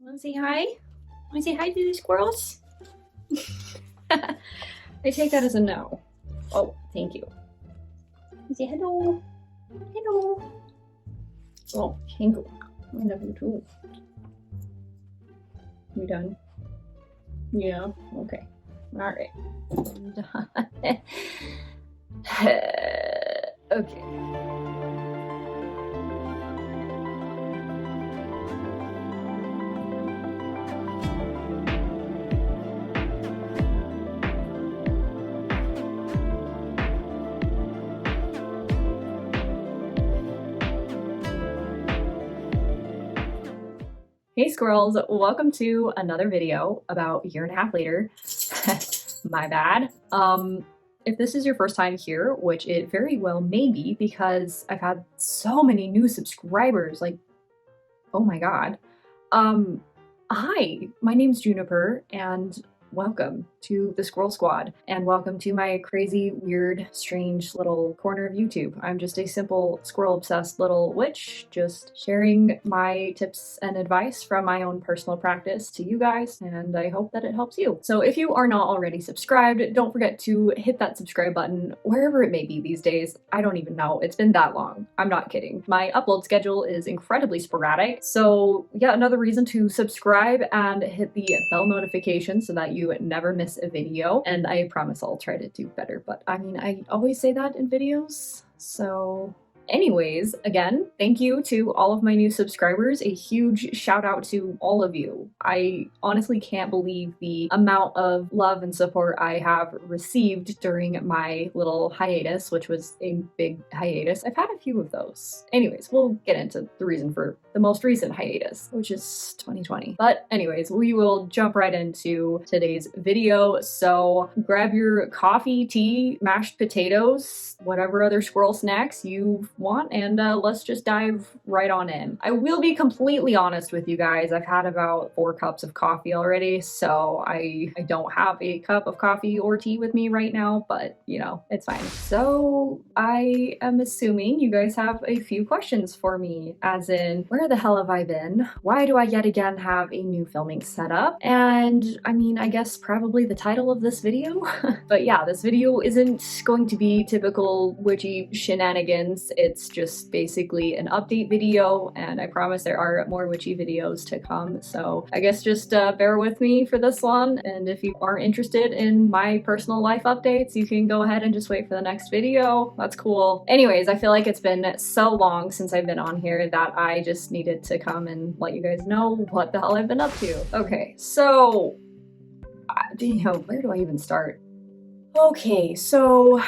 Wanna say hi? Wanna say hi to the squirrels? I take that as a no. Oh, thank you. Say hello. Hello. Oh, thank you. I love you too. We done? Yeah, okay. Alright. Okay. Hey squirrels, welcome to another video about a year and a half later. My bad. If this is your first time here, which it very well may be because I've had so many new subscribers, like, oh my god. Hi, my name's Juniper, and welcome to the Squirrel Squad, and welcome to my crazy, weird, strange little corner of YouTube. I'm just a simple squirrel-obsessed little witch, just sharing my tips and advice from my own personal practice to you guys, and I hope that it helps you. So if you are not already subscribed, don't forget to hit that subscribe button wherever it may be these days. I don't even know. It's been that long. I'm not kidding. My upload schedule is incredibly sporadic, so yeah, another reason to subscribe and hit the bell notification so that you never miss a video, and I promise I'll try to do better, but I mean, I always say that in videos, so anyways, again, thank you to all of my new subscribers. A huge shout out to all of you. I honestly can't believe the amount of love and support I have received during my little hiatus, which was a big hiatus. I've had a few of those. Anyways, we'll get into the reason for the most recent hiatus, which is 2020. But anyways, we will jump right into today's video. So grab your coffee, tea, mashed potatoes, whatever other squirrel snacks you want, and let's just dive right on in. I will be completely honest with you guys. I've had about 4 cups of coffee already, so I don't have a cup of coffee or tea with me right now, but you know, it's fine. So I am assuming you guys have a few questions for me, as in, where the hell have I been? Why do I yet again have a new filming setup? And I mean, I guess probably the title of this video. But yeah, this video isn't going to be typical witchy shenanigans. It's just basically an update video, and I promise there are more witchy videos to come, so I guess just bear with me for this one, and if you aren't interested in my personal life updates, you can go ahead and just wait for the next video. That's cool. Anyways, I feel like it's been so long since I've been on here that I just needed to come and let you guys know what the hell I've been up to. Okay, so where do I even start? Okay, so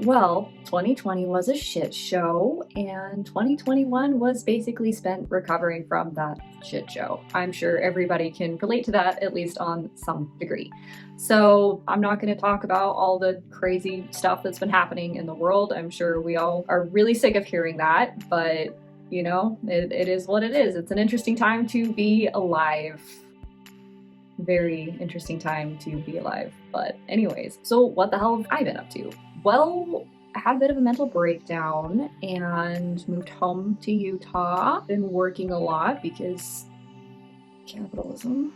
well, 2020 was a shit show, and 2021 was basically spent recovering from that shit show. I'm sure everybody can relate to that, at least on some degree. So I'm not going to talk about all the crazy stuff that's been happening in the world. I'm sure we all are really sick of hearing that, but you know, it is what it is. It's an interesting time to be alive. Very interesting time to be alive. But anyways, so what the hell have I been up to? Well, I had a bit of a mental breakdown and moved home to Utah. Been working a lot because capitalism.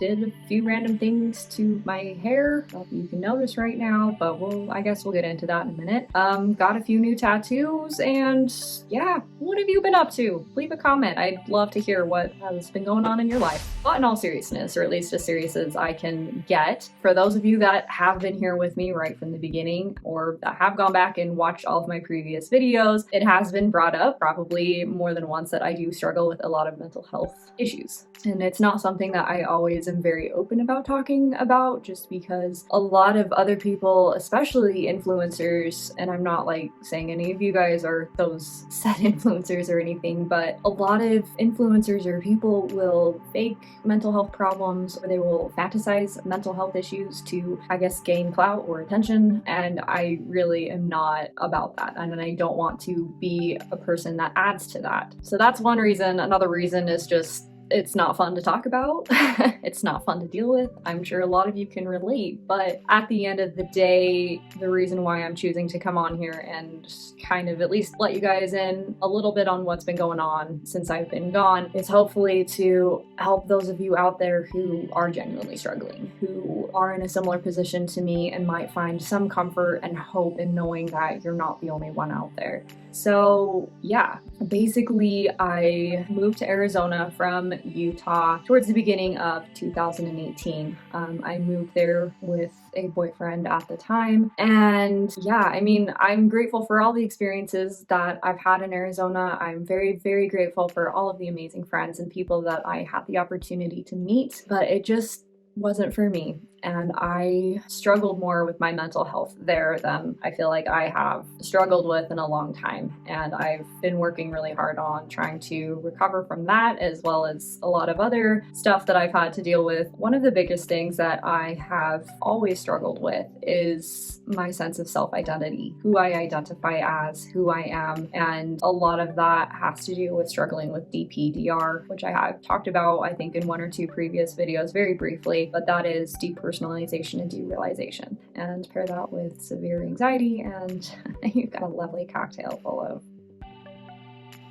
Did a few random things to my hair that you can notice right now, but I guess we'll get into that in a minute. Got a few new tattoos, and yeah, what have you been up to? Leave a comment. I'd love to hear what has been going on in your life. But in all seriousness, or at least as serious as I can get, for those of you that have been here with me right from the beginning, or that have gone back and watched all of my previous videos, it has been brought up probably more than once that I do struggle with a lot of mental health issues. And it's not something that I always am very open about talking about, just because a lot of other people, especially influencers, and I'm not like saying any of you guys are those set influencers or anything, but a lot of influencers or people will fake mental health problems, or they will fantasize mental health issues to, I guess, gain clout or attention, and I really am not about that, and I don't want to be a person that adds to that. So that's one reason. Another reason is just It's not fun to talk about. It's not fun to deal with. I'm sure a lot of you can relate, but at the end of the day, the reason why I'm choosing to come on here and kind of at least let you guys in a little bit on what's been going on since I've been gone is hopefully to help those of you out there who are genuinely struggling, who are in a similar position to me and might find some comfort and hope in knowing that you're not the only one out there. So yeah, basically I moved to Arizona from Utah towards the beginning of 2018. I moved there with a boyfriend at the time. And yeah, I mean, I'm grateful for all the experiences that I've had in Arizona. I'm very, very grateful for all of the amazing friends and people that I had the opportunity to meet, but it just wasn't for me. And I struggled more with my mental health there than I feel like I have struggled with in a long time. And I've been working really hard on trying to recover from that, as well as a lot of other stuff that I've had to deal with. One of the biggest things that I have always struggled with is my sense of self-identity, who I identify as, who I am. And a lot of that has to do with struggling with DPDR, which I have talked about, I think, in one or two previous videos very briefly, but that is depersonalization and derealization. And pair that with severe anxiety and you've got a lovely cocktail full of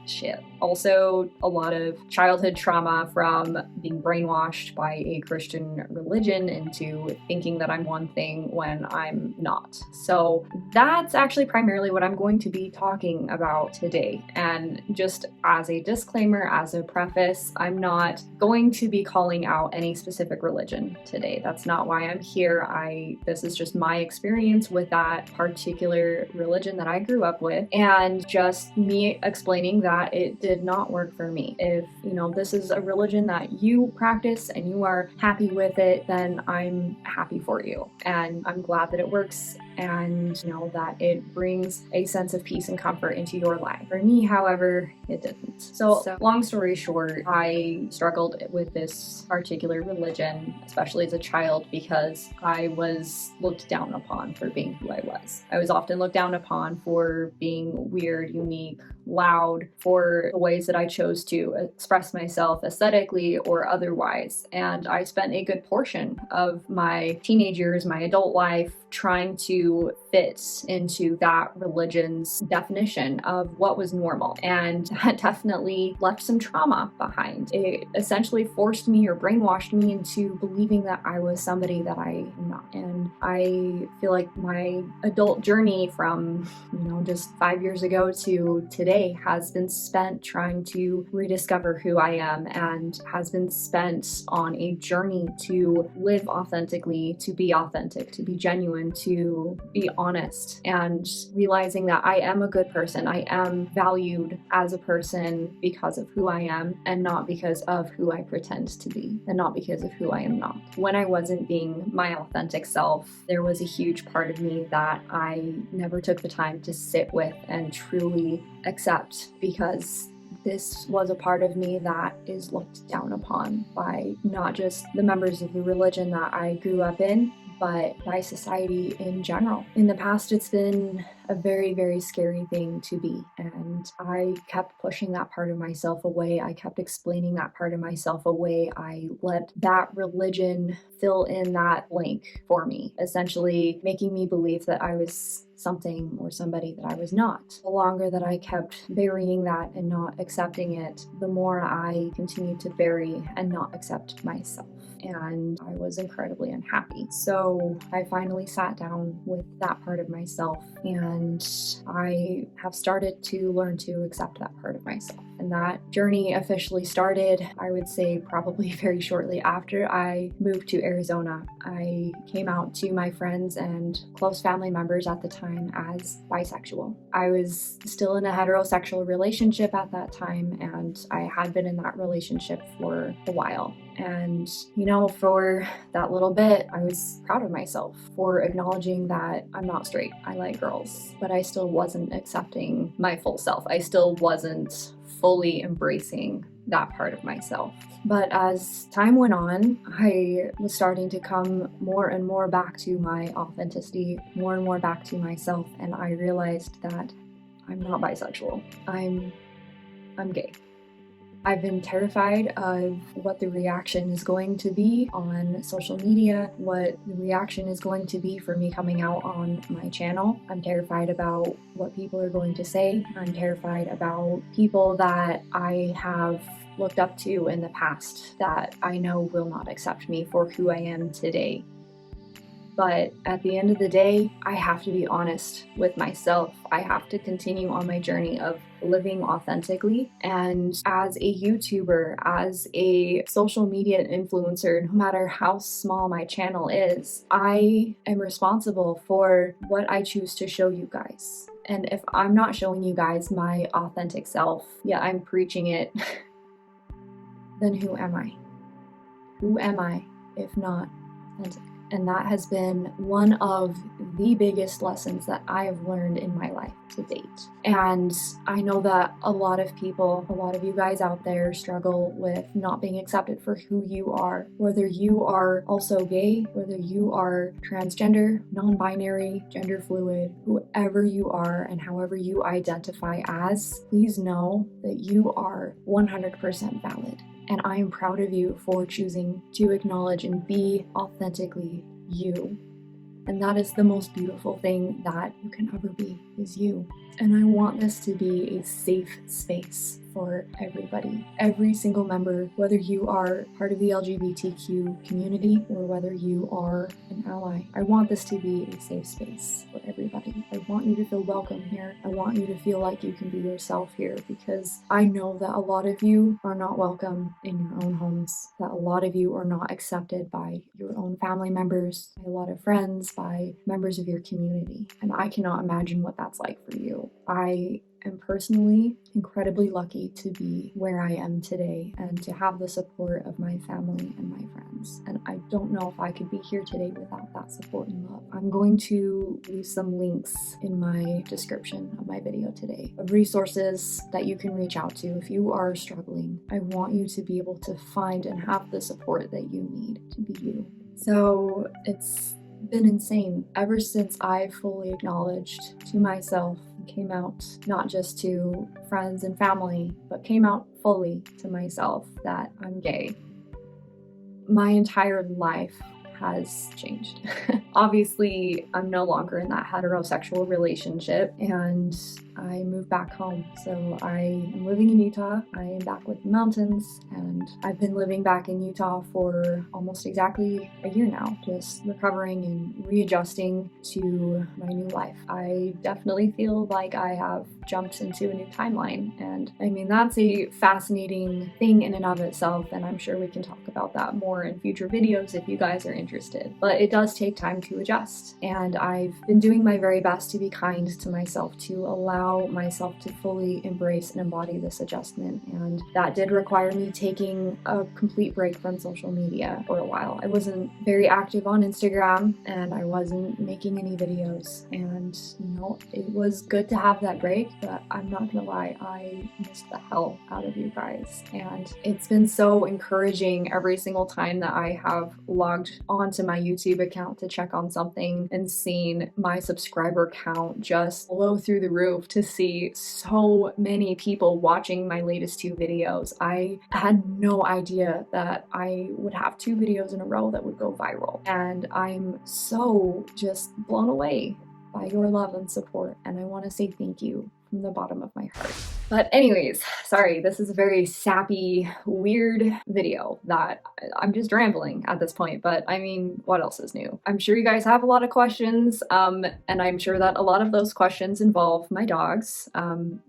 shit. Also, a lot of childhood trauma from being brainwashed by a Christian religion into thinking that I'm one thing when I'm not. So that's actually primarily what I'm going to be talking about today. And just as a disclaimer, as a preface, I'm not going to be calling out any specific religion today. That's not why I'm here. This is just my experience with that particular religion that I grew up with, and just me explaining that it did not work for me. If, this is a religion that you practice and you are happy with it, then I'm happy for you. And I'm glad that it works and that it brings a sense of peace and comfort into your life. For me, however, it didn't. So long story short, I struggled with this particular religion, especially as a child, because I was looked down upon for being who I was. I was often looked down upon for being weird, unique, loud, for the ways that I chose to express myself aesthetically or otherwise. And I spent a good portion of my teenage years, my adult life, trying to fit into that religion's definition of what was normal. And that definitely left some trauma behind. It essentially forced me or brainwashed me into believing that I was somebody that I am not. And I feel like my adult journey from, just 5 years ago to today has been spent trying to rediscover who I am, and has been spent on a journey to live authentically, to be authentic, to be genuine, to be honest, and realizing that I am a good person. I am valued as a person because of who I am, and not because of who I pretend to be, and not because of who I am not. When I wasn't being my authentic self, there was a huge part of me that I never took the time to sit with and truly accept, because this was a part of me that is looked down upon by not just the members of the religion that I grew up in, but by society in general. In the past, it's been a very, very scary thing to be. And I kept pushing that part of myself away. I kept explaining that part of myself away. I let that religion fill in that blank for me, essentially making me believe that I was something or somebody that I was not. The longer that I kept burying that and not accepting it, the more I continued to bury and not accept myself. And I was incredibly unhappy. So I finally sat down with that part of myself, and I have started to learn to accept that part of myself. And that journey officially started, I would say, probably very shortly after I moved to Arizona. I came out to my friends and close family members at the time as bisexual. I was still in a heterosexual relationship at that time, and I had been in that relationship for a while. And, for that little bit, I was proud of myself for acknowledging that I'm not straight. I like girls, but I still wasn't accepting my full self. I still wasn't fully embracing that part of myself. But as time went on, I was starting to come more and more back to my authenticity, more and more back to myself, and I realized that I'm not bisexual. I'm gay. I've been terrified of what the reaction is going to be on social media, what the reaction is going to be for me coming out on my channel. I'm terrified about what people are going to say. I'm terrified about people that I have looked up to in the past that I know will not accept me for who I am today. But at the end of the day, I have to be honest with myself. I have to continue on my journey of living authentically. And as a YouTuber, as a social media influencer, no matter how small my channel is, I am responsible for what I choose to show you guys. And if I'm not showing you guys my authentic self, yeah, I'm preaching it, then who am I? Who am I if not authentic? And that has been one of the biggest lessons that I have learned in my life to date. And I know that a lot of people, a lot of you guys out there struggle with not being accepted for who you are. Whether you are also gay, whether you are transgender, non-binary, gender fluid, whoever you are and however you identify as, please know that you are 100% valid. And I am proud of you for choosing to acknowledge and be authentically you. And that is the most beautiful thing that you can ever be, is you. And I want this to be a safe space for everybody, every single member, whether you are part of the LGBTQ community or whether you are an ally. I want this to be a safe space for everybody. I want you to feel welcome here. I want you to feel like you can be yourself here, because I know that a lot of you are not welcome in your own homes, that a lot of you are not accepted by your own family members, by a lot of friends, by members of your community. And I cannot imagine what that's like for you. I am personally incredibly lucky to be where I am today and to have the support of my family and my friends. And I don't know if I could be here today without that support and love. I'm going to leave some links in my description of my video today of resources that you can reach out to if you are struggling. I want you to be able to find and have the support that you need to be you. So it's been insane ever since I fully acknowledged to myself, came out not just to friends and family, but came out fully to myself that I'm gay. My entire life has changed. Obviously, I'm no longer in that heterosexual relationship and I moved back home. So I am living in Utah. I am back with the mountains and I've been living back in Utah for almost exactly a year now, just recovering and readjusting to my new life. I definitely feel like I have jumped into a new timeline. And I mean, that's a fascinating thing in and of itself. And I'm sure we can talk about that more in future videos if you guys are interested. But it does take time to adjust. And I've been doing my very best to be kind to myself, to allow myself to fully embrace and embody this adjustment. And that did require me taking a complete break from social media for a while. I wasn't very active on Instagram and I wasn't making any videos. And you know, it was good to have that break, but I'm not gonna lie, I missed the hell out of you guys. And it's been so encouraging every single time that I have logged onto my YouTube account to check on something and seen my subscriber count just blow through the roof, to see so many people watching my latest 2 videos. I had no idea that I would have 2 videos in a row that would go viral. And I'm so just blown away by your love and support. And I want to say thank you from the bottom of my heart. But anyways, sorry, this is a very sappy, weird video that I'm just rambling at this point, but I mean, what else is new? I'm sure you guys have a lot of questions, and I'm sure that a lot of those questions involve my dogs.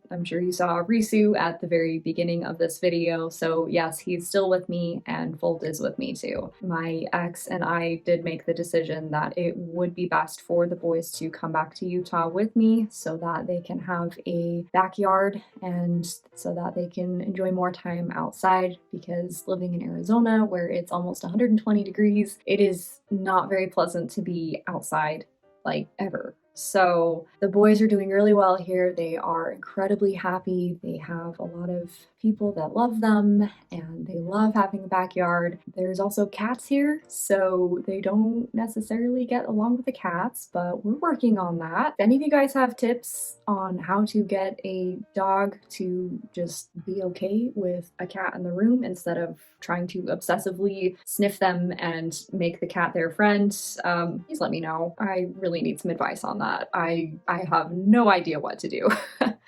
I'm sure you saw Risu at the very beginning of this video, so yes, he's still with me and Volt is with me too. My ex and I did make the decision that it would be best for the boys to come back to Utah with me so that they can have a backyard and so that they can enjoy more time outside, because living in Arizona where it's almost 120 degrees, it is not very pleasant to be outside like ever. So the boys are doing really well here. They are incredibly happy. They have a lot of people that love them and they love having a backyard. There's also cats here, so they don't necessarily get along with the cats, but we're working on that. If any of you guys have tips on how to get a dog to just be okay with a cat in the room instead of trying to obsessively sniff them and make the cat their friend, please let me know. I really need some advice on that. I have no idea what to do.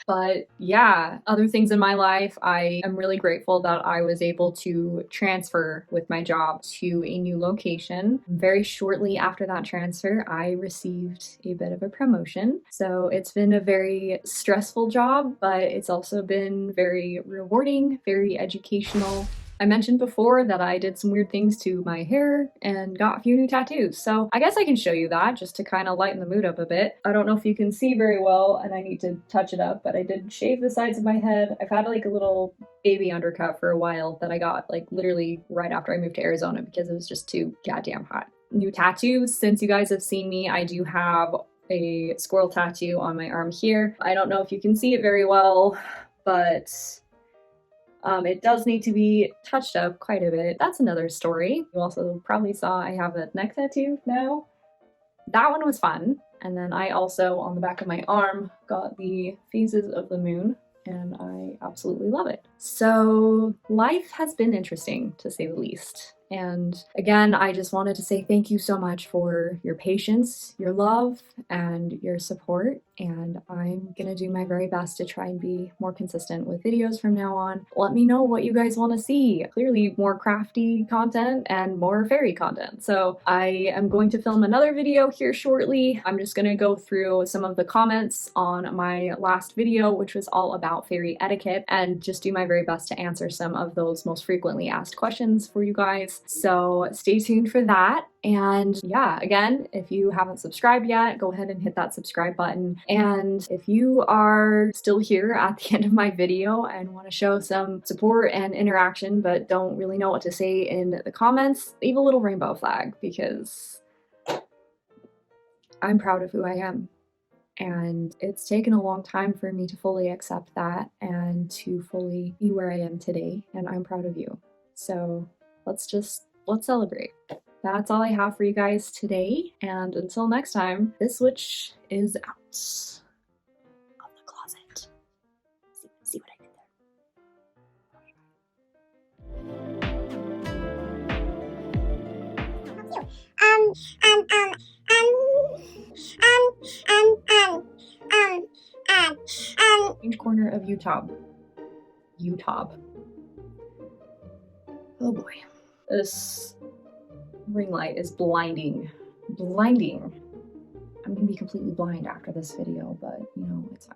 But yeah, other things in my life, I am really grateful that I was able to transfer with my job to a new location. Very shortly after that transfer, I received a bit of a promotion. So it's been a very stressful job, but it's also been very rewarding, very educational. I mentioned before that I did some weird things to my hair and got a few new tattoos, so I guess I can show you that just to kind of lighten the mood up a bit. I don't know if you can see very well and I need to touch it up, but I did shave the sides of my head. I've had like a little baby undercut for a while that I got like literally right after I moved to Arizona because it was just too goddamn hot. New tattoos, since you guys have seen me, I do have a squirrel tattoo on my arm here. I don't know if you can see it very well, but it does need to be touched up quite a bit. That's another story. You also probably saw I have a neck tattoo now. That one was fun. And then I also, on the back of my arm, got the phases of the moon, and I absolutely love it. So life has been interesting, to say the least. And again, I just wanted to say thank you so much for your patience, your love, and your support. And I'm gonna do my very best to try and be more consistent with videos from now on. Let me know what you guys want to see. Clearly more crafty content and more fairy content. So I am going to film another video here shortly. I'm just gonna go through some of the comments on my last video, which was all about fairy etiquette, and just do my very best to answer some of those most frequently asked questions for you guys. So stay tuned for that. And yeah, again, if you haven't subscribed yet, go ahead and hit that subscribe button. And if you are still here at the end of my video and want to show some support and interaction, but don't really know what to say in the comments, leave a little rainbow flag because I'm proud of who I am. And it's taken a long time for me to fully accept that and to fully be where I am today. And I'm proud of you. So let's celebrate. That's all I have for you guys today. And until next time, this witch is out of the closet. See what I did there? Strange corner of Utah. Oh boy. This ring light is blinding. I'm gonna be completely blind after this video, but you know, it's fine.